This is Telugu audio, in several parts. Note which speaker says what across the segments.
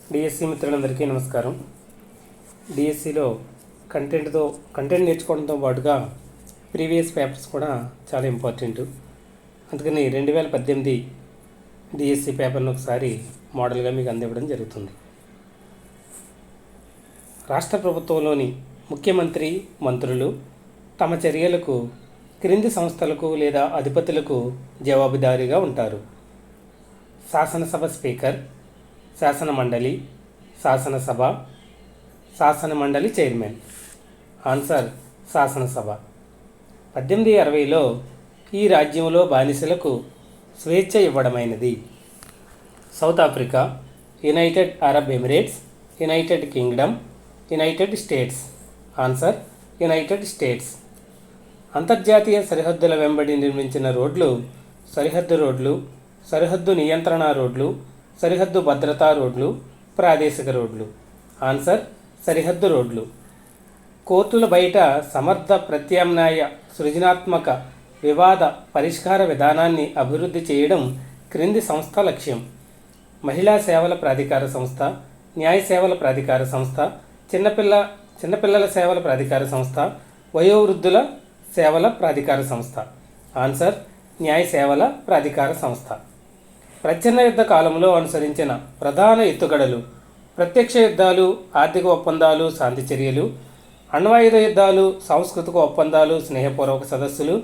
Speaker 1: డిఎస్సి మిత్రులందరికీ నమస్కారం. డిఎస్సిలో కంటెంట్ నేర్చుకోవడంతో పాటుగా ప్రీవియస్ పేపర్స్ కూడా చాలా ఇంపార్టెంట్. అందుకని 2018 డిఎస్సి పేపర్ను ఒకసారి మోడల్గా మీకు అందివ్వడం జరుగుతుంది. రాష్ట్ర ప్రభుత్వంలోని ముఖ్యమంత్రి, మంత్రులు తమ చర్యలకు క్రింది సంస్థలకు లేదా అధిపతులకు జవాబుదారీగా ఉంటారు. శాసనసభ స్పీకర్, శాసన మండలి, శాసనసభ, శాసన మండలి చైర్మన్. ఆన్సర్ శాసనసభ. 1860లో ఈ రాజ్యంలో బానిసలకు స్వేచ్ఛ ఇవ్వడమైనది. South Africa, United Arab Emirates, United Kingdom, United States. Answer United States. అంతర్జాతీయ సరిహద్దుల వెంబడి నిర్మించిన రోడ్లు సరిహద్దు రోడ్లు, సరిహద్దు నియంత్రణ రోడ్లు, సరిహద్దు భద్రతా రోడ్లు, ప్రాదేశిక రోడ్లు. ఆన్సర్ సరిహద్దు రోడ్లు. కోర్టుల బయట సమర్థ ప్రత్యామ్నాయ సృజనాత్మక వివాద పరిష్కార విధానాన్ని అభివృద్ధి చేయడం క్రింది సంస్థ లక్ష్యం: మహిళా సేవల ప్రాధికార సంస్థ, న్యాయ సేవల ప్రాధికార సంస్థ, చిన్నపిల్లల సేవల ప్రాధికార సంస్థ, వయోవృద్ధుల సేవల ప్రాధికార సంస్థ. ఆన్సర్ న్యాయ సేవల ప్రాధికార సంస్థ. ప్రచ్ఛన్న యుద్ధ కాలంలో అనుసరించిన ప్రధాన ఎత్తుగడలు: ప్రత్యక్ష యుద్ధాలు, ఆర్థిక ఒప్పందాలు, శాంతి చర్యలు; అణ్వాయుధ యుద్ధాలు, సాంస్కృతిక ఒప్పందాలు, స్నేహపూర్వక సదస్సులు;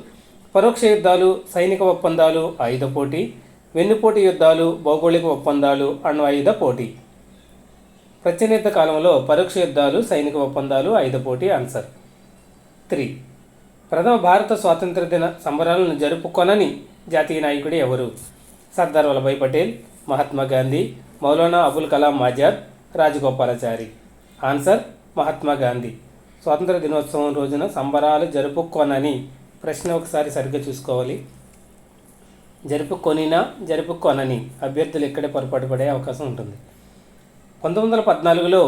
Speaker 1: పరోక్ష యుద్ధాలు, సైనిక ఒప్పందాలు, ఆయుధ పోటీ; వెన్నుపోటీ యుద్ధాలు, భౌగోళిక ఒప్పందాలు, అణ్వాయుధ పోటీ. ప్రచ్ఛన్న యుద్ధ కాలంలో పరోక్ష యుద్ధాలు, సైనిక ఒప్పందాలు, ఆయుధ పోటీ. ఆన్సర్ 3. ప్రథమ భారత స్వాతంత్ర దిన సంబరాలను జరుపుకొనని జాతీయ నాయకుడు ఎవరు? సర్దార్ వల్లభాయ్ పటేల్, మహాత్మా గాంధీ, మౌలానా అబుల్ కలాం ఆజాద్, రాజగోపాలాచారి. ఆన్సర్ మహాత్మా గాంధీ. స్వాతంత్ర దినోత్సవం రోజున సంబరాలు జరుపుకొనని ప్రశ్న ఒకసారి సరిగ్గా చూసుకోవాలి. జరుపుకొనని అభ్యర్థులు ఇక్కడే పొరపాటు పడే అవకాశం ఉంటుంది. 1914లో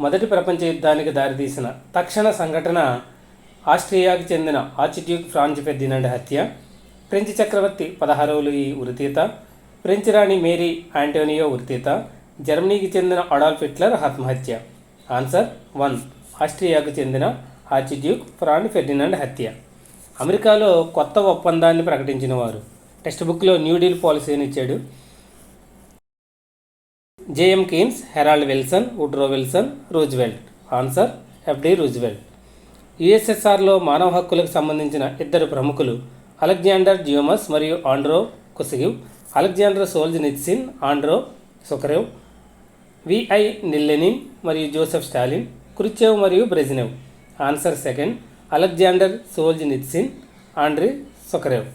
Speaker 1: మొదటి ప్రపంచ యుద్ధానికి దారితీసిన తక్షణ సంఘటన ఆస్ట్రియాకు చెందిన ఆర్చిడ్యూక్ ఫ్రాన్స్ ఫెర్డినాండ్ హత్య, ఫ్రెంచ్ చక్రవర్తి 16వ లూయి ఉరితీత, ఫ్రెంచ్ రాణి మేరీ ఆంటోనియో ఉరితీత, జర్మనీకి చెందిన అడాల్ఫ్ హిట్లర్ ఆత్మహత్య. ఆన్సర్ 1. ఆస్ట్రియాకు చెందిన ఆర్చిడ్యూక్ ఫ్రాన్స్ ఫెర్డినాండ్ హత్య. అమెరికాలో కొత్త ఒప్పందాన్ని ప్రకటించిన వారు? టెక్స్ట్ బుక్లో న్యూ డీల్ పాలసీని ఇచ్చాడు. JM Keynes, Harold Wilson, Woodrow Wilson, Roosevelt. Answer FD Roosevelt. యుఎస్ఎస్ఆర్లో మానవ హక్కులకు సంబంధించిన ఇద్దరు ప్రముఖులు: అలెగ్జాండర్ డ్యూమస్ మరియు Andrei Kosygin. Alexander Solzhenitsyn, Andrei Sakharov. VI Lenin మరియు జోసెఫ్ స్టాలిన్. క్రుచ్చేవ్ మరియు Brezhnev. Answer 2. Alexander Solzhenitsyn, Andrei Sakharov.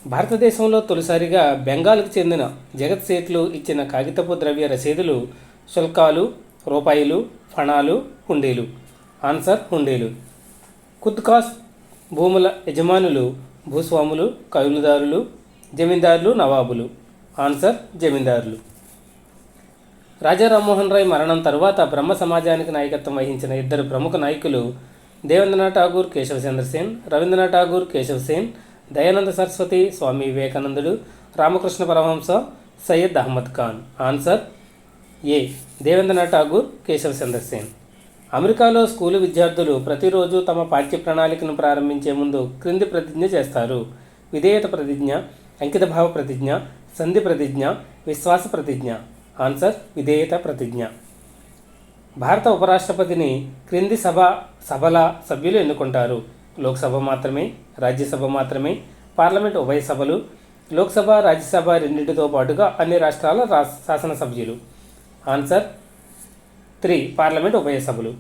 Speaker 1: భారతదేశంలో తొలిసారిగా బెంగాల్కు చెందిన జగత్ సేట్లు ఇచ్చిన కాగితపు ద్రవ్య రసీదులు శుల్కాలు, రూపాయలు, ఫణాలు, హుండీలు. ఆన్సర్ హుండీలు. ఖుద్కాస్ భూముల యజమానులు భూస్వాములు, కౌలుదారులు, జమీందారులు, నవాబులు. ఆన్సర్ జమీందారులు. రాజా రామ్మోహన్ రాయ్ మరణం తర్వాత బ్రహ్మ సమాజానికి నాయకత్వం వహించిన ఇద్దరు ప్రముఖ నాయకులు: దేవేంద్రనాథ్ ఠాగూర్, కేశవచంద్ర సేన్. రవీంద్రనాథ్ ఠాగూర్, కేశవ్ సేన్. దయానంద సరస్వతి, స్వామి వివేకానందుడు, రామకృష్ణ పరమహంస, సయ్యద్ అహ్మద్ ఖాన్. ఆన్సర్ ఏ. దేవేంద్రనాథ్ ఠాగూర్, కేశవచంద్ర సేన్. అమెరికాలో స్కూలు విద్యార్థులు ప్రతిరోజు తమ పాఠ్య ప్రణాళికను ప్రారంభించే ముందు క్రింది ప్రతిజ్ఞ చేస్తారు: విధేయత ప్రతిజ్ఞ, అంకితభావ ప్రతిజ్ఞ, సంధి ప్రతిజ్ఞ, విశ్వాస ప్రతిజ్ఞ. ఆన్సర్ విధేయత ప్రతిజ్ఞ. భారత ఉపరాష్ట్రపతిని క్రింది సభల సభ్యులు ఎన్నుకుంటారు: లోక్సభ మాత్రమే, రాజ్యసభ మాత్రమే, పార్లమెంట్ ఉభయ సభలు, లోక్సభ, రాజ్యసభ రెండింటితో పాటుగా అన్ని రాష్ట్రాల శాసనసభ్యులు. ఆన్సర్ 3. పార్లమెంట్ ఉభయ సభలు.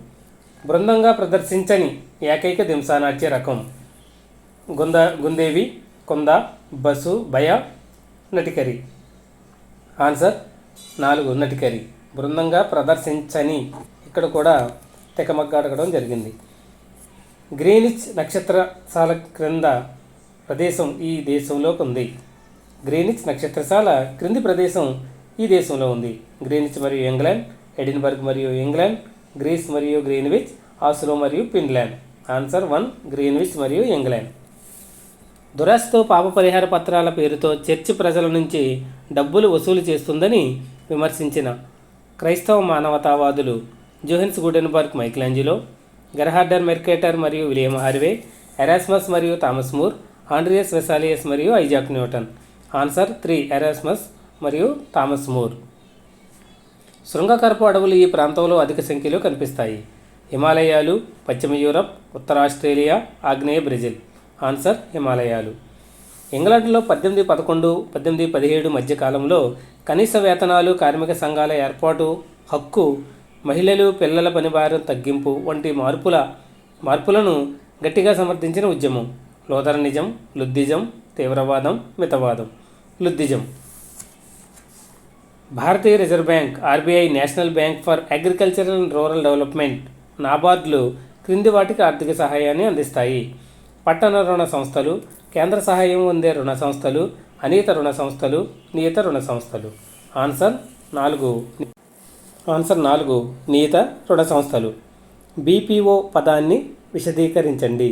Speaker 1: బృందంగా ప్రదర్శించని ఏకైక దింసానాట్య రకం: గుందేవి, కుంద, బసు, భయ, నటికరి. ఆన్సర్ 4. నటికరి. బృందంగా ప్రదర్శించని ఇక్కడ కూడా తెకమగ్గాడకడం జరిగింది. గ్రీనిచ్ నక్షత్రశాల క్రింద ప్రదేశం ఈ దేశంలో ఉంది. గ్రీనిచ్ నక్షత్రశాల క్రింది ప్రదేశం ఈ దేశంలో ఉంది: గ్రీనిచ్ మరియు ఇంగ్లాండ్, ఎడిన్బర్గ్ మరియు ఇంగ్లాండ్, గ్రీస్ మరియు గ్రీన్విచ్, ఆస్లో మరియు ఫిన్లాండ్. ఆన్సర్ 1. గ్రీన్విచ్ మరియు ఇంగ్లాండ్. దురాశతో పాప పరిహార పత్రాల పేరుతో చర్చి ప్రజల నుంచి డబ్బులు వసూలు చేస్తుందని విమర్శించిన క్రైస్తవ మానవతావాదులు జోహెన్స్ గుడెన్బర్గ్ మైకెలాంజెలో, గెర్హార్డర్ మెర్కేటర్ మరియు విలియం హార్వే, ఎరాస్మస్ మరియు థామస్ మూర్, ఆండ్రియస్ వెసాలియస్ మరియు ఐజాక్ న్యూటన్. ఆన్సర్ 3 ఎరాస్మస్ మరియు థామస్ మూర్. శృంగకరపు అడవులు ఈ ప్రాంతంలో అధిక సంఖ్యలో కనిపిస్తాయి. హిమాలయాలు, పశ్చిమ యూరప్, ఉత్తర ఆస్ట్రేలియా, ఆగ్నేయ బ్రెజిల్. ఆన్సర్ హిమాలయాలు. ఇంగ్లాండ్లో 1811, 1817 మధ్య కాలంలో కనీస వేతనాలు, కార్మిక సంఘాల ఏర్పాటు హక్కు, మహిళలు, పిల్లల పనిభారం తగ్గింపు వంటి మార్పులను గట్టిగా సమర్థించిన ఉద్యమం. లూథరనిజం, లుద్దిజం, తీవ్రవాదం, మితవాదం. లుద్దిజం. భారతీయ Reserve Bank, RBI, National Bank for Agricultural and Rural Development, నాబార్డ్లు క్రింది వాటికి ఆర్థిక సహాయాన్ని అందిస్తాయి. పట్టణ రుణ సంస్థలు, కేంద్ర సహాయం పొందే రుణ సంస్థలు, అనియత రుణ సంస్థలు, నియత రుణ సంస్థలు. ఆన్సర్ 4 నియత రుణ సంస్థలు. బీపీఓ పదాన్ని విశదీకరించండి.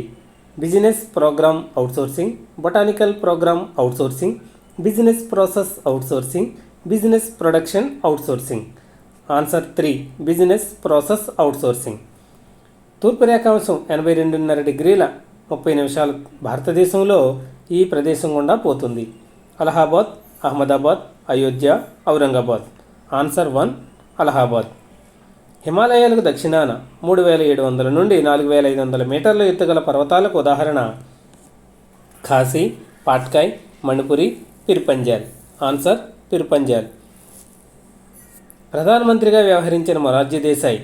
Speaker 1: Business programme outsourcing, botanical programme outsourcing, business process outsourcing, business production outsourcing. Answer 3 business process outsourcing. తూర్పు రేఖాంశం 82.5 డిగ్రీల 30 నిమిషాలు భారతదేశంలో ఈ ప్రదేశం గుండా పోతుంది. అలహాబాద్, అహ్మదాబాద్, అయోధ్య, ఔరంగాబాద్. ఆన్సర్ 1 అలహాబాద్. హిమాలయాలకు దక్షిణాన 3700 నుండి 4500 మీటర్ల ఎత్తుగల పర్వతాలకు ఉదాహరణ ఖాసీ, పాట్కాయ్, మణిపురి, పిర్పంజాల్. ఆన్సర్ పిర్పంజాల్. ప్రధానమంత్రిగా వ్యవహరించిన మొరార్జీ దేశాయ్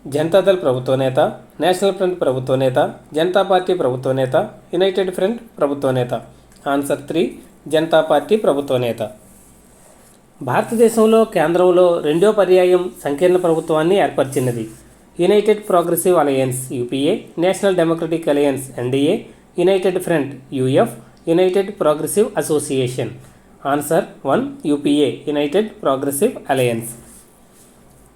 Speaker 1: జనతాదళ్ ప్రభుత్వ నేత, నేషనల్ ఫ్రంట్ ప్రభుత్వ నేత, జనతా పార్టీ ప్రభుత్వ నేత, యునైటెడ్ ఫ్రంట్ ప్రభుత్వ నేత. ఆన్సర్ 3 జనతా పార్టీ ప్రభుత్వ నేత. భారతదేశంలో కేంద్రంలో రెండో పర్యాయం సంకీర్ణ ప్రభుత్వాన్ని ఏర్పరిచినది. United Progressive Alliance UPA, National Democratic Alliance NDA, United Front UF, United Progressive Association. Answer 1 UPA, United Progressive Alliance.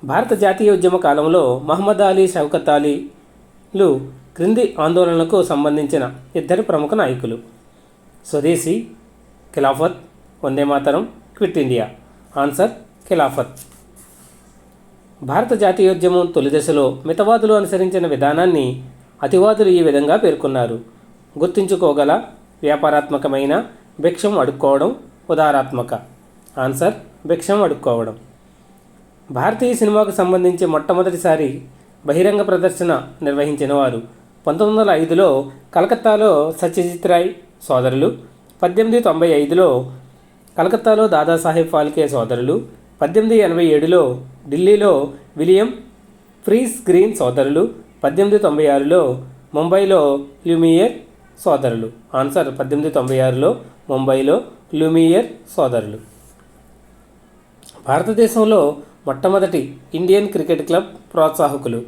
Speaker 1: భారత జాతీయ ఉద్యమ కాలంలో మహమ్మద్ అలీ, షౌకత్ అలీలు క్రింది ఆందోళనలకు సంబంధించిన ఇద్దరు ప్రముఖ నాయకులు. స్వదేశీ, Khilafat, Vande Mataram, quit India. Answer Khilafat. భారత జాతీయోద్యమం తొలి దశలో మితవాదులు అనుసరించిన విధానాన్ని అతివాదులు ఈ విధంగా పేర్కొన్నారు. గుర్తుంచుకోగల, వ్యాపారాత్మకమైన, భిక్షం అడుక్కోవడం, ఉదారాత్మక. ఆన్సర్ భిక్షం అడుక్కోవడం. భారతీయ సినిమాకు సంబంధించి మొట్టమొదటిసారి బహిరంగ ప్రదర్శన నిర్వహించిన వారు 1905లో కలకత్తాలో సత్యజిత్ రాయ్ సోదరులు, 1895లో కలకత్తాలో దాదాసాహెబ్ ఫాల్కే సోదరులు, 1887లో ఢిల్లీలో విలియం ఫ్రీస్ గ్రీన్ సోదరులు, 1896లో ముంబైలో ల్యూమియర్ సోదరులు. ఆన్సర్ 1896లో ముంబైలో ల్యూమియర్ సోదరులు. భారతదేశంలో మొట్టమొదటి ఇండియన్ క్రికెట్ క్లబ్ ప్రోత్సాహకులు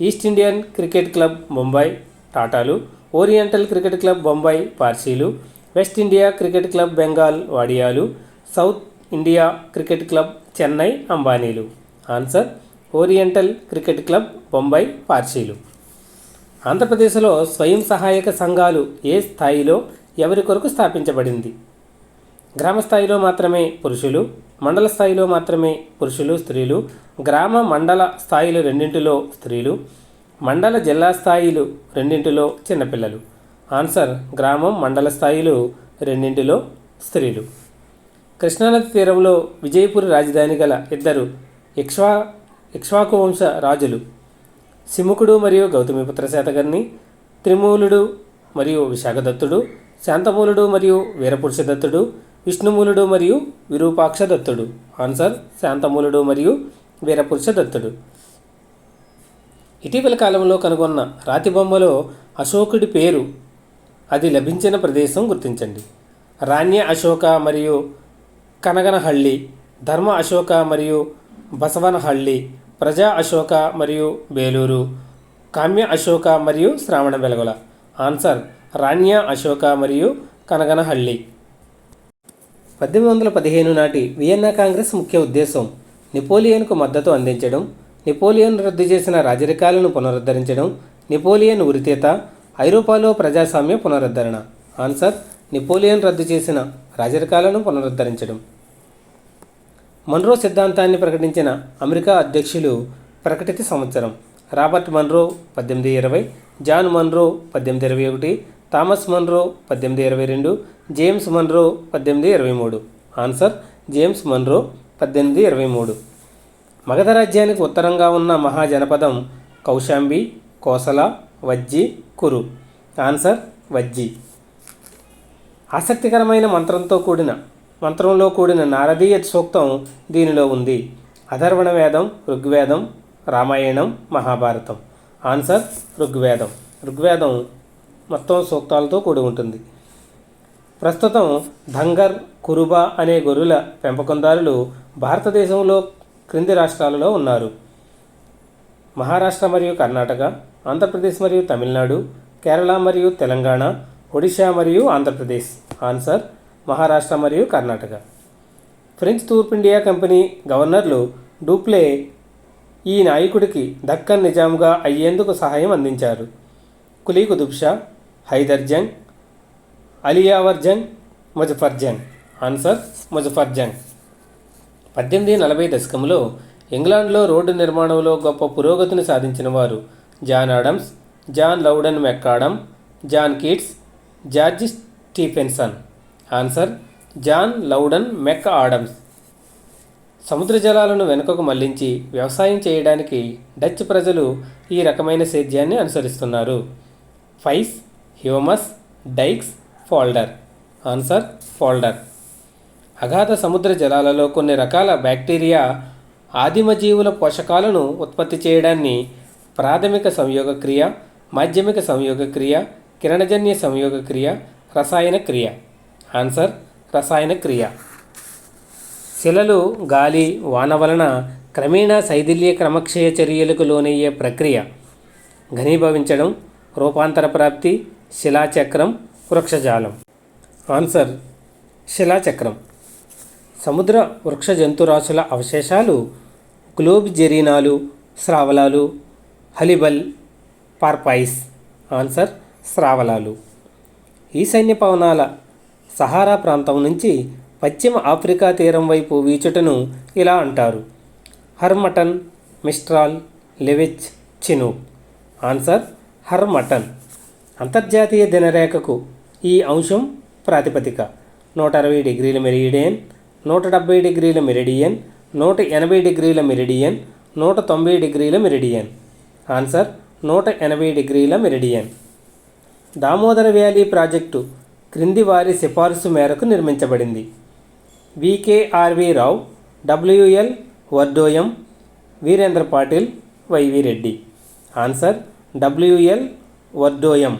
Speaker 1: East Indian cricket club Bombay టాటాలు, ఓరియంటల్ క్రికెట్ క్లబ్ బొంబాయి పార్సీలు, West India cricket club Bengal వాడియాలు, South India cricket club Chennai అంబానీలు. Answer Oriental cricket club Bombay పార్సీలు. ఆంధ్రప్రదేశ్లో స్వయం సహాయక సంఘాలు ఏ స్థాయిలో ఎవరి కొరకు స్థాపించబడింది? గ్రామ స్థాయిలో మాత్రమే పురుషులు, మండల స్థాయిలో మాత్రమే పురుషులు, స్త్రీలు, గ్రామ మండల స్థాయిలు రెండింటిలో స్త్రీలు, మండల జిల్లా స్థాయిలు రెండింటిలో చిన్నపిల్లలు. ఆన్సర్ గ్రామం మండల స్థాయిలు రెండింటిలో స్త్రీలు. కృష్ణానది తీరంలో విజయపురి రాజధాని గల ఇద్దరు ఇక్ష్వాకు వంశ రాజులు సిముకుడు మరియు గౌతమిపుత్ర శాతకర్ణి, త్రిమూలుడు మరియు విశాఖదత్తుడు, శాంతమూలుడు మరియు వీరపురుషదత్తుడు, విష్ణుమూలుడు మరియు విరూపాక్షదత్తుడు. ఆన్సర్ శాంతమూలుడు మరియు వీరపురుషదత్తుడు. ఇటీవల కాలంలో కనుగొన్న రాతి బొమ్మలో అశోకుడి పేరు, అది లభించిన ప్రదేశం గుర్తించండి. రాణ్య అశోక మరియు కనగనహళ్ళి, ధర్మ అశోక మరియు బసవనహళ్ళి, ప్రజా అశోక మరియు బేలూరు, కామ్య అశోక మరియు శ్రావణ బెలగొల. ఆన్సర్ రాణ్య అశోక మరియు కనగనహళ్ళి. 1815 నాటి వియన్నా కాంగ్రెస్ ముఖ్య ఉద్దేశం నెపోలియన్కు మద్దతు అందించడం, నెపోలియన్ రద్దు చేసిన రాజరికాలను పునరుద్ధరించడం, నెపోలియన్ ఉరితీత, ఐరోపాలో ప్రజాస్వామ్య పునరుద్ధరణ. ఆన్సర్ నెపోలియన్ రద్దు చేసిన రాజరికాలను పునరుద్ధరించడం. మన్రో సిద్ధాంతాన్ని ప్రకటించిన అమెరికా అధ్యక్షులు ప్రకటిత సంవత్సరం. Robert Monroe 1820, John Monroe 1821, Thomas Monroe 1822, James Monroe 1823. Answer James Monroe 1823. Magadha రాజ్యానికి ఉత్తరంగా ఉన్న మహాజనపదం కౌశాంబి, కోసల, వజ్జి, కురు. ఆన్సర్ వజ్జి. ఆసక్తికరమైన మంత్రంలో కూడిన నారదీయ సూక్తం దీనిలో ఉంది. అథర్వణ వేదం, ఋగ్వేదం, రామాయణం, మహాభారతం. ఆన్సర్ ఋగ్వేదం. ఋగ్వేదం మొత్తం సూక్తాలతో కూడి ఉంటుంది. ప్రస్తుతం ధంగర్, కురుబ అనే గొర్రెల పెంపకందారులు భారతదేశంలో క్రింది రాష్ట్రాలలో ఉన్నారు: మహారాష్ట్ర మరియు కర్ణాటక, ఆంధ్రప్రదేశ్ మరియు తమిళనాడు, కేరళ మరియు తెలంగాణ, ఒడిశా మరియు ఆంధ్రప్రదేశ్. ఆన్సర్ మహారాష్ట్ర మరియు కర్ణాటక. ఫ్రెంచ్ తూర్పు ఇండియా కంపెనీ గవర్నర్లు డూప్లే ఈ నాయకుడికి దక్కన్ నిజాంగా అయ్యేందుకు సహాయం అందించారు: కులీ కుతుబ్ షా, హైదర్ జంగ్, అలియావర్ జంగ్, ముజఫర్ జంగ్. ఆన్సర్ ముజఫర్ జంగ్. 1840 దశకంలో ఇంగ్లాండ్లో రోడ్డు నిర్మాణంలో గొప్ప పురోగతిని సాధించిన వారు: John Adams, John Loudon McAdam, John Keats, George Stephenson. Answer John Loudon McAdams. సముద్ర జలాలను వెనుకకు మళ్లించి వ్యవసాయం చేయడానికి డచ్ ప్రజలు ఈ రకమైన సేద్యాన్ని అనుసరిస్తున్నారు: ఫైస్, humus, dykes, folder. Answer folder. అగాధ సముద్ర జలాలలో కొన్ని రకాల బ్యాక్టీరియా ఆదిమజీవుల పోషకాలను ఉత్పత్తి చేయడాన్ని ప్రాథమిక సంయోగక్రియ, మాధ్యమిక సంయోగక్రియ, కిరణజన్య సంయోగక్రియ, రసాయన క్రియ. ఆన్సర్ రసాయన క్రియ. శిలలు గాలి, వాన వలన క్రమేణా శైథిల్య క్రమక్షయ చర్యలకు లోనయ్యే ప్రక్రియ: ఘనీభవించడం, రూపాంతర ప్రాప్తి, శిలాచక్రం, వృక్షజాలం. ఆన్సర్ శిలాచక్రం. సముద్ర వృక్ష జంతురాశుల అవశేషాలు గ్లోబిజెరీనాలు, శ్రావలాలు, హలిబల్, పార్పాయిస్. ఆన్సర్ శ్రావలాలు. ఈశాన్య పవనాల సహారా ప్రాంతం నుంచి పశ్చిమ ఆఫ్రికా తీరం వైపు వీచుటను ఇలా అంటారు: హర్మటన్, మిస్ట్రాల్, లెవిచ్, చినూక్. ఆన్సర్ హర్మటన్. అంతర్జాతీయ దినరేఖకు ఈ అంశం ప్రాతిపదిక: 160 డిగ్రీల మెరిడియన్, 170 డిగ్రీల మెరిడియన్, 180 డిగ్రీల మెరిడియన్, 190 డిగ్రీల మెరిడియన్. ఆన్సర్ 180 డిగ్రీల మెరిడియన్. దామోదర వ్యాలీ ప్రాజెక్టు క్రింది వారి సిఫార్సు మేరకు నిర్మించబడింది: VKRV Rao, WL Voorduin, Virendra Patil, YV Reddy. Answer WL Voorduin.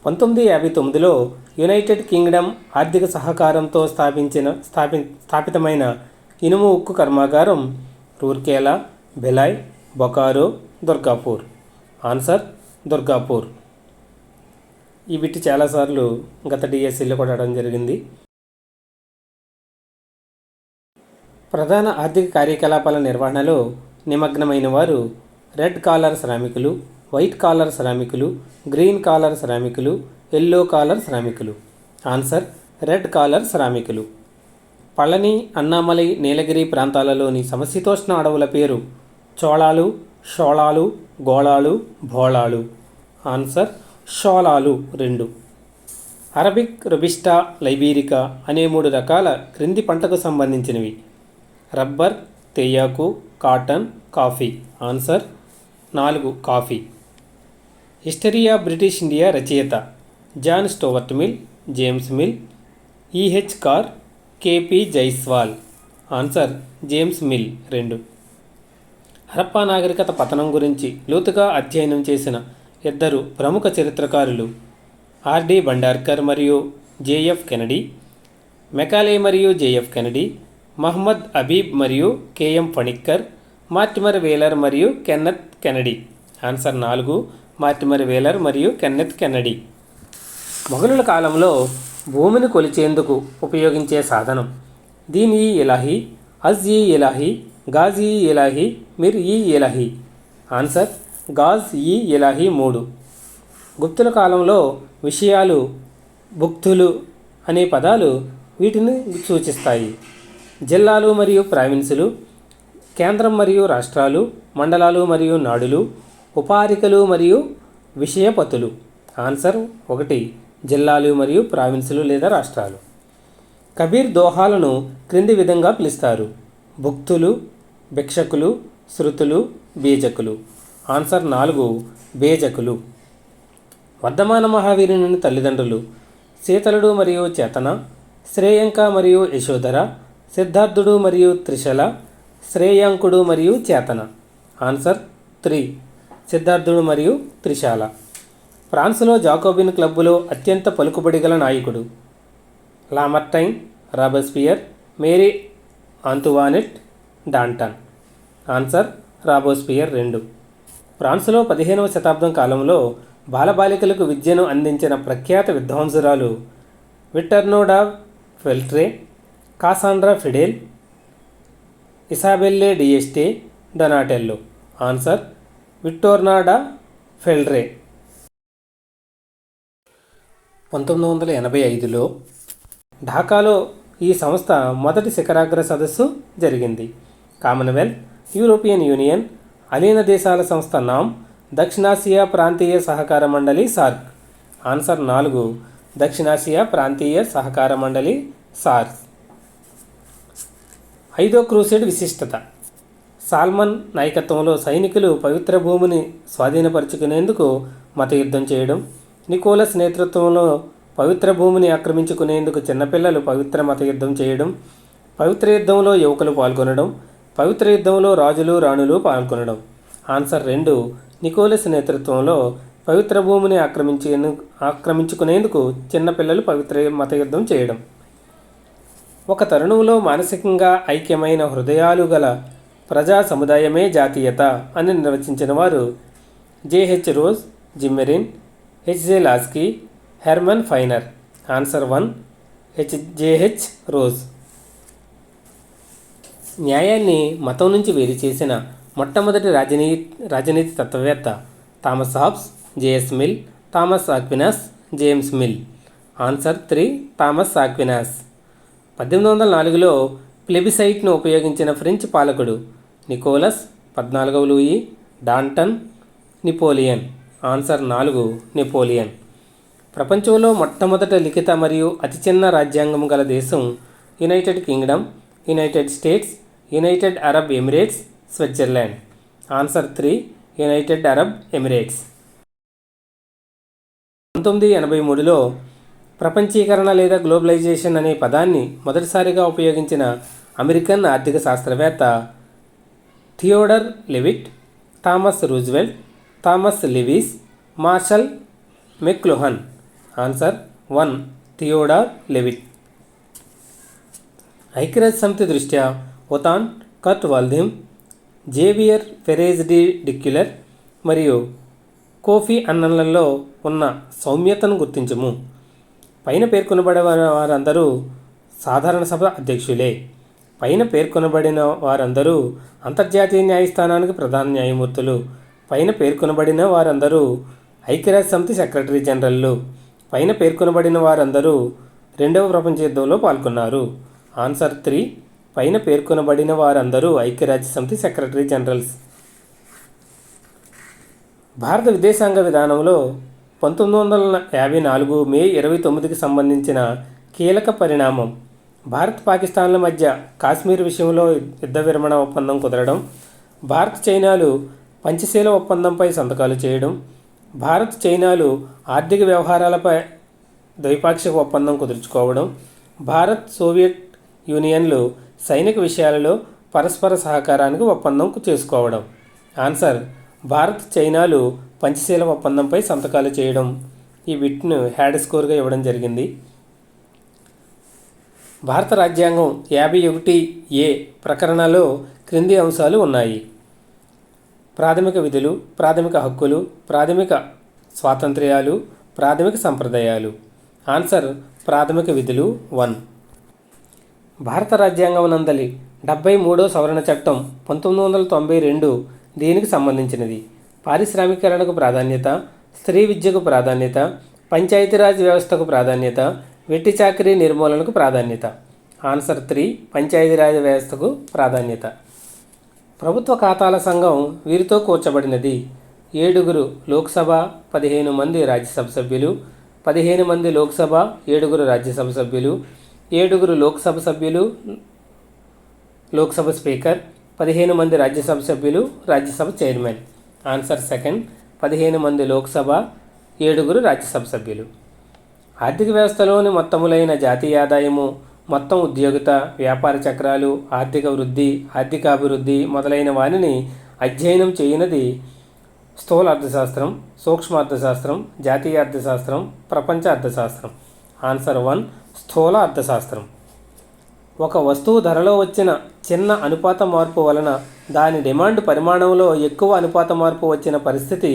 Speaker 1: 1959లో యునైటెడ్ కింగ్డమ్ ఆర్థిక సహకారంతో స్థాపితమైన ఇనుము ఉక్కు కర్మాగారం రూర్కేలా, భిలాయ్, బొకారో, దుర్గాపూర్. ఆన్సర్ దుర్గాపూర్. ఈ బిట్ చాలాసార్లు గత డిఎస్సిలో కూడా అడగడం జరిగింది. ప్రధాన ఆర్థిక కార్యకలాపాల నిర్వహణలో నిమగ్నమైన వారు రెడ్ కాలర్ శ్రామికులు, వైట్ కాలర్ శ్రామికులు, గ్రీన్ కాలర్ శ్రామికులు, ఎల్లో కాలర్ శ్రామికులు. ఆన్సర్ రెడ్ కాలర్ శ్రామికులు. పళని, అన్నామలై, నీలగిరి ప్రాంతాలలోని సమశీతోష్ణ అడవుల పేరు: చోళాలు, షోళాలు, గోళాలు, భోళాలు. ఆన్సర్ షోళాలు 2. అరబిక్, రొబిస్టా, లైబీరికా అనే 3 రకాల క్రింది పంటకు సంబంధించినవి: రబ్బర్, తేయాకు, cotton, coffee. Answer 4 coffee. History of British India రచయిత: John Stuart Mill, James Mill, EH Carr, KP Jaiswal. Answer James Mill 2. Harappa నాగరికత పతనం గురించి లోతుగా అధ్యయనం చేసిన 2 ప్రముఖ చరిత్రకారులు: ఆర్డి భండార్కర్ మరియు జేఎఫ్ కెనడీ, మెకాలే మరియు జేఎఫ్ కెనడీ, మహ్మద్ అబీబ్ మరియు కేఎం ఫణిక్కర్, మార్టిమర్ వేలర్ మరియు Kenneth Kennedy. Answer 4 Mortimer Whaler మరియు కెన్నెత్ కెనడీ. మొఘలుల కాలంలో భూమిని కొలిచేందుకు ఉపయోగించే సాధనం: దీన్ ఈ ఇలాహీ, అజ్ ఈ ఇలాహీ, గాజ్ ఈ ఇలాహీ, మిర్ ఈ ఇలాహీ. ఆన్సర్ గాజ్ ఈ ఇలాహీ 3. గుప్తుల కాలంలో విషయాలు, భుక్తులు అనే పదాలు వీటిని సూచిస్తాయి. జిల్లాలు మరియు ప్రావిన్సులు, కేంద్రం మరియు రాష్ట్రాలు, మండలాలు మరియు నాడులు, ఉపహారికలు మరియు విషయపతులు. ఆన్సర్ 1 జిల్లాలు మరియు ప్రావిన్సులు లేదా రాష్ట్రాలు. కబీర్ దోహాలను క్రింది విధంగా పిలుస్తారు: భుక్తులు, భిక్షకులు, శృతులు, బీజకులు. ఆన్సర్ 4 బేజకులు. వర్ధమాన మహావీరుని తల్లిదండ్రులు శీతలుడు మరియు చేతన, శ్రేయాంక మరియు యశోధర, సిద్ధార్థుడు మరియు త్రిశల, శ్రేయాంకుడు మరియు చేతన. ఆన్సర్ 3 సిద్ధార్థుడు మరియు త్రిశాల. ఫ్రాన్స్లో జాకోబిన్ క్లబ్బులో అత్యంత పలుకుబడి గల నాయకుడు: లామర్టైన్, రాబోస్పియర్, మేరీ ఆంతువానెట్, డాంటన్. ఆన్సర్ రాబోస్పియర్ 2. ఫ్రాన్స్లో 15వ శతాబ్దం కాలంలో బాలబాలికలకు విద్యను అందించిన ప్రఖ్యాత విద్వాంసురాలు విట్టర్నో ఫెల్ట్రే, కాసాండ్రా ఫిడెల్, ఇసాబెల్లే డిఎస్టే డొనాటెల్లో. ఆన్సర్ విట్టోర్నా ఫెల్ట్రే. 1985లో ఢాకాలో ఈ సంస్థ మొదటి శిఖరాగ్ర సదస్సు జరిగింది. కామన్వెల్త్, యూరోపియన్ యూనియన్, అలీన దేశాల సంస్థ నామ్, దక్షిణాసియా ప్రాంతీయ సహకార మండలి సార్క్. ఆన్సర్ 4 దక్షిణాసియా ప్రాంతీయ సహకార మండలి సార్క్. 5వ క్రూసేడ్ విశిష్టత: సాల్మన్ నాయకత్వంలో సైనికులు పవిత్ర భూమిని స్వాధీనపరుచుకునేందుకు మతయుద్ధం చేయడం, నికోలస్ నేతృత్వంలో పవిత్ర భూమిని ఆక్రమించుకునేందుకు చిన్నపిల్లలు పవిత్ర మతయుద్ధం చేయడం, పవిత్ర యుద్ధంలో యువకులు పాల్గొనడం, పవిత్ర యుద్ధంలో రాజులు రాణులు పాల్గొనడం. ఆన్సర్ 2 నికోలస్ నేతృత్వంలో పవిత్ర భూమిని ఆక్రమించుకునేందుకు చిన్నపిల్లలు పవిత్ర మతయుద్ధం చేయడం. ఒక తరుణంలో మానసికంగా ఐక్యమైన హృదయాలు గల ప్రజా సముదాయమే జాతీయత అని నిర్వచించిన వారు JH Rose, Zimmern, HJ Laski, Herman Finer. Answer 1 JH Rose. న్యాయాన్ని మతం నుంచి వేరు చేసిన మొట్టమొదటి రాజనీతి తత్వవేత్త Thomas Hobbes, JS Mill, Thomas Aquinas, James Mill. Answer 3 Thomas Aquinas. 1804లో ప్లెబిసైట్ను ఉపయోగించిన ఫ్రెంచ్ పాలకుడు నికోలస్, 14వ Louis, Danton, Napoleon. Answer 4 Napoleon. ప్రపంచంలో మొట్టమొదట లిఖిత మరియు అతి చిన్న రాజ్యాంగం గల దేశం United Kingdom, United States, United Arab Emirates, Switzerland. Answer 3 United Arab Emirates. 1983లో ప్రపంచీకరణ లేదా గ్లోబలైజేషన్ అనే పదాన్ని మొదటిసారిగా ఉపయోగించిన అమెరికన్ ఆర్థిక శాస్త్రవేత్త Theodore Levitt, Thomas Roosevelt, Thomas Lewis, Marshall McLuhan. Answer 1 Theodore Levitt. ఐక్యరాజ్య సమితి దృష్ట్యా ఒతాన్, కర్ట్ వాల్దిమ్, జేవియర్ ఫెరేజ్ డి డిక్యులర్ మరియు కోఫీ అన్నన్లలో ఉన్న సౌమ్యతను గుర్తించము. పైన పేర్కొనబడిన వారందరూ సాధారణ సభ అధ్యక్షులే. పైన పేర్కొనబడిన వారందరూ అంతర్జాతీయ న్యాయస్థానానికి ప్రధాన న్యాయమూర్తులు. పైన పేర్కొనబడిన వారందరూ ఐక్యరాజ్య సమితి సెక్రటరీ జనరల్లు. పైన పేర్కొనబడిన వారందరూ 2వ ప్రపంచ యుద్ధంలో పాల్గొన్నారు. ఆన్సర్ 3 పైన పేర్కొనబడిన వారందరూ ఐక్యరాజ్య సమితి సెక్రటరీ జనరల్స్. భారత విదేశాంగ విధానంలో 1954 మే 29కి సంబంధించిన కీలక పరిణామం భారత్ పాకిస్తాన్ల మధ్య కాశ్మీర్ విషయంలో యుద్ధ విరమణ ఒప్పందం కుదరడం, భారత్ చైనాలు పంచశీల ఒప్పందంపై సంతకాలు చేయడం, భారత్ చైనాలు ఆర్థిక వ్యవహారాలపై ద్వైపాక్షిక ఒప్పందం కుదుర్చుకోవడం, భారత్ సోవియట్ యూనియన్లు సైనిక విషయాలలో పరస్పర సహకారానికి ఒప్పందం చేసుకోవడం. ఆన్సర్ భారత్ చైనాలు పంచశీల ఒప్పందంపై సంతకాలు చేయడం. ఈ బిట్ను హ్యాడ్ స్కోర్గా ఇవ్వడం జరిగింది. భారత రాజ్యాంగం 51A ప్రకరణలో క్రింది అంశాలు ఉన్నాయి: ప్రాథమిక విధులు, ప్రాథమిక హక్కులు, ప్రాథమిక స్వాతంత్ర్యాలు, ప్రాథమిక సంప్రదాయాలు. ఆన్సర్ ప్రాథమిక విధులు 1. భారత రాజ్యాంగం నందలి 73వ సవరణ చట్టం 1992 దీనికి సంబంధించినది. పారిశ్రామికీకరణకు ప్రాధాన్యత, స్త్రీ విద్యకు ప్రాధాన్యత, పంచాయతీరాజ్ వ్యవస్థకు ప్రాధాన్యత, వెట్టి చాకిరీ నిర్మూలనకు ప్రాధాన్యత. ఆన్సర్ 3 పంచాయతీరాజ్ వ్యవస్థకు ప్రాధాన్యత. ప్రభుత్వ ఖాతాల సంఘం వీరితో కూర్చబడినది. 7 లోక్సభ, 15 మంది రాజ్యసభ సభ్యులు, 15 మంది లోక్సభ, 7 రాజ్యసభ సభ్యులు, 7 లోక్సభ సభ్యులు, లోక్సభ స్పీకర్, 15 మంది రాజ్యసభ సభ్యులు, రాజ్యసభ చైర్మన్. ఆన్సర్ సెకండ్ 15 మంది లోక్సభ, 7 రాజ్యసభ సభ్యులు. ఆర్థిక వ్యవస్థలోని మొత్తములైన జాతీయ ఆదాయము, మొత్తం ఉద్యోగిత, వ్యాపార చక్రాలు, ఆర్థిక వృద్ధి, ఆర్థికాభివృద్ధి మొదలైన వానిని అధ్యయనం చేయనది స్థూల అర్థశాస్త్రం, సూక్ష్మ అర్థశాస్త్రం, జాతీయ అర్థశాస్త్రం, ప్రపంచ అర్థశాస్త్రం. ఆన్సర్ 1 స్థూల అర్థశాస్త్రం. ఒక వస్తువు ధరలో వచ్చిన చిన్న అనుపాత మార్పు వలన దాని డిమాండ్ పరిమాణంలో ఎక్కువ అనుపాత మార్పు వచ్చిన పరిస్థితి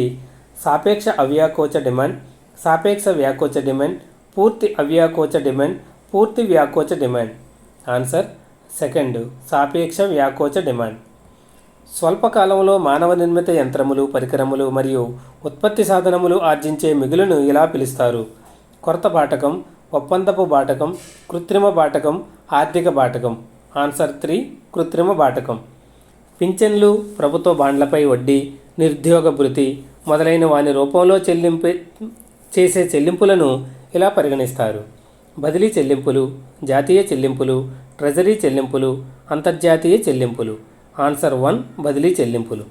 Speaker 1: సాపేక్ష అవ్యాకోచ డిమాండ్, సాపేక్ష వ్యాకోచ డిమాండ్, పూర్తి అవ్యాకోచ డిమాండ్, పూర్తి వ్యాకోచ డిమాండ్. ఆన్సర్ సెకండ్ సాపేక్ష వ్యాకోచ డిమాండ్. స్వల్పకాలంలో మానవ నిర్మిత యంత్రములు, పరికరములు మరియు ఉత్పత్తి సాధనములు ఆర్జించే మిగులును ఇలా పిలుస్తారు: కొరత బాటకం, ఒప్పందపు బాటకం, కృత్రిమ బాటకం, ఆర్థిక బాటకం. ఆన్సర్ 3 కృత్రిమ బాటకం. పింఛన్లు, ప్రభుత్వ బాండ్లపై వడ్డీ, నిరుద్యోగ భృతి మొదలైన వాని రూపంలో చేసే చెల్లింపులను ఇలా పరిగణిస్తారు: బదిలీ చెల్లింపులు, జాతీయ చెల్లింపులు, ట్రెజరీ చెల్లింపులు, అంతర్జాతీయ చెల్లింపులు. ఆన్సర్ 1 బదిలీ చెల్లింపులు.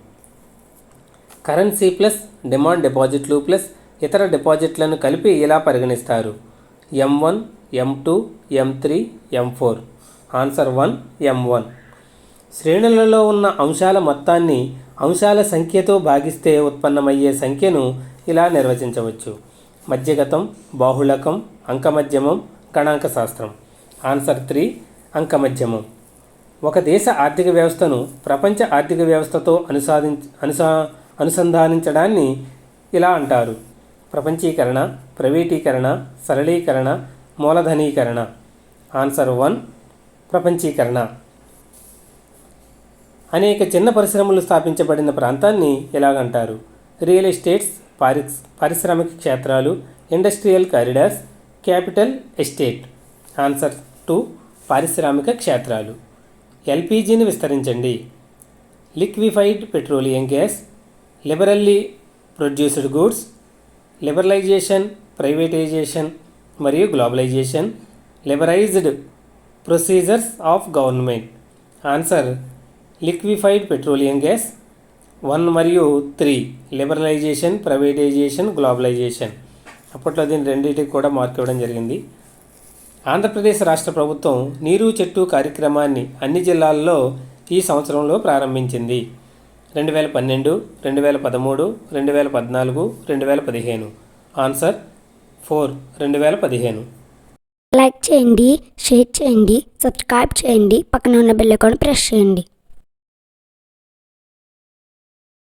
Speaker 1: కరెన్సీ ప్లస్ డిమాండ్ డిపాజిట్లు ప్లస్ ఇతర డిపాజిట్లను కలిపి ఇలా పరిగణిస్తారు: M1, M2, M3, M4. Answer 1 M1. శ్రేణులలో ఉన్న అంశాల మొత్తాన్ని అంశాల సంఖ్యతో భాగిస్తే ఉత్పన్నమయ్యే సంఖ్యను ఇలా నిర్వచించవచ్చు: మధ్యగతం, బాహుళకం, అంకమధ్యమం, గణాంక శాస్త్రం. ఆన్సర్ 3 అంకమధ్యమం. ఒక దేశ ఆర్థిక వ్యవస్థను ప్రపంచ ఆర్థిక వ్యవస్థతో అనుసంధానించడాన్ని ఇలా అంటారు: ప్రపంచీకరణ, ప్రైవేటీకరణ, సరళీకరణ, మూలధనీకరణ. ఆన్సర్ 1 ప్రపంచీకరణ. అనేక చిన్న పరిశ్రమలు స్థాపించబడిన ప్రాంతాన్ని ఇలాగంటారు: రియల్ ఎస్టేట్స్, పారిశ్రామిక క్షేత్రాలు, industrial corridors, capital estate. Answer 2 పారిశ్రామిక క్షేత్రాలు. ఎల్పిజిని విస్తరించండి: liquefied petroleum gas, liberally produced goods, liberalisation, privatisation మరియు globalisation, liberalised procedures of government. Answer liquefied petroleum gas 1 మరియు 3 లిబరలైజేషన్, ప్రైవేటైజేషన్, గ్లోబలైజేషన్. అప్పట్లో దీని రెండింటికి కూడా మార్క్ ఇవ్వడం జరిగింది. ఆంధ్రప్రదేశ్ రాష్ట్ర ప్రభుత్వం నీరు చెట్టు కార్యక్రమాన్ని అన్ని జిల్లాల్లో ఈ సంవత్సరంలో ప్రారంభించింది: 2012, 2013, 2014, 2015. ఆన్సర్ 4 2015.
Speaker 2: లైక్ చేయండి, షేర్ చేయండి, సబ్స్క్రైబ్ చేయండి, పక్కన ఉన్న బెల్ ఐకాన్ ప్రెస్ చేయండి.